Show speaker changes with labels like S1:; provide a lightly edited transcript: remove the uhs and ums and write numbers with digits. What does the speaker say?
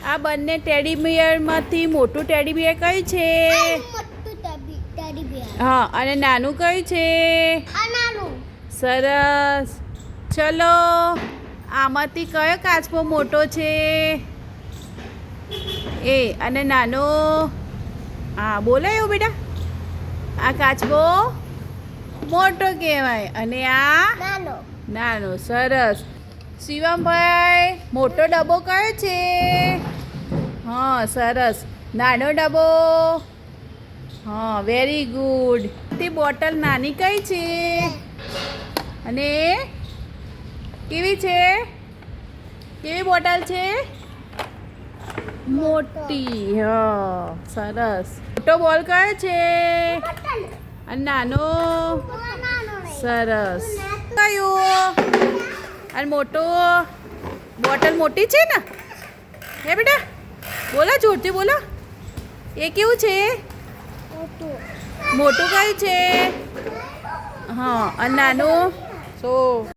S1: આ બંને ટેડી બિયરમાંથી મોટું ટેડી બિયર કયું છે? હા, અને નાનું કયું છે? સરસ. ચલો, આમાંથી કયો કાચબો મોટો છે? એ અને નાનો? હા, બોલો એવું બેટા. આ કાચબો મોટો કહેવાય અને આ નાનો. સરસ. શિવમભાઈ, મોટો ડબ્બો કયો છે? હા, સરસ. નાનો ડબ્બો? હા, વેરી ગુડ. તે બોટલ નાની કઈ છે? અને કેવી છે? કેવી બોટલ છે? મોટી. હા, સરસ. મોટો બોલ કયો છે? અને નાનો? સરસ. કયું? અને મોટો બોટલ મોટી છે ને? હે બેટા, બોલો જોરથી બોલો. એ કેવું છે? મોટું કયું છે? હા, અને નાનું?